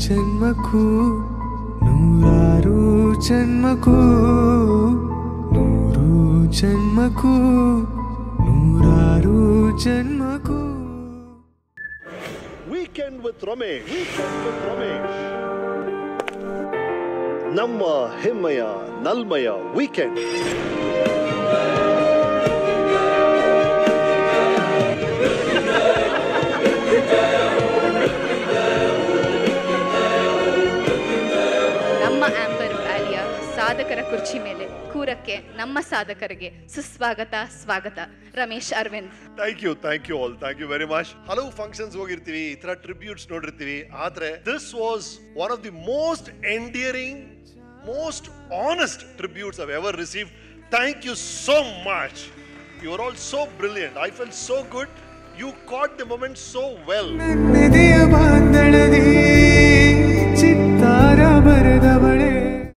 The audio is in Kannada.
ಜನ್ಮಕ್ಕೂ ನೂರಾರು ಜನ್ಮಕ್ಕೂ ನೂರು ಜನ್ಮಕ್ಕೂ ನೂರಾರು ಜನ್ಮಕ್ಕೂ. ವೀಕೆಂಡ್ ವಿತ್ ರಮೇಶ್ ನಮ್ಮ ಹೆಮ್ಮೆಯ ನಲ್ಮೆಯ ವೀಕೆಂಡ್. ನಮ್ಮ ಆಂಬರ್ ವ್ಯಾಲಿಯ ಸಾಧಕರ ಕುರ್ಚಿ ಮೇಲೆ ಕೂರಕ್ಕೆ ನಮ್ಮ ಸಾಧಕರಿಗೆ ಸುಸ್ವಾಗತ, ಸ್ವಾಗತ. Ramesh Aravind. Thank you all, thank you very much. ಹಲವು ಫಂಕ್ಷನ್ಸ್ ಹೋಗಿರ್ತೀವಿ, ಈ ತರ ಟ್ರಿಬ್ಯೂಟ್ಸ್ ನೋಡಿರ್ತೀವಿ, ಆದ್ರೆ this was one of the most endearing, most honest tributes I've ever received. Thank you so much. You are all so brilliant. I felt so good. You caught the moment so well.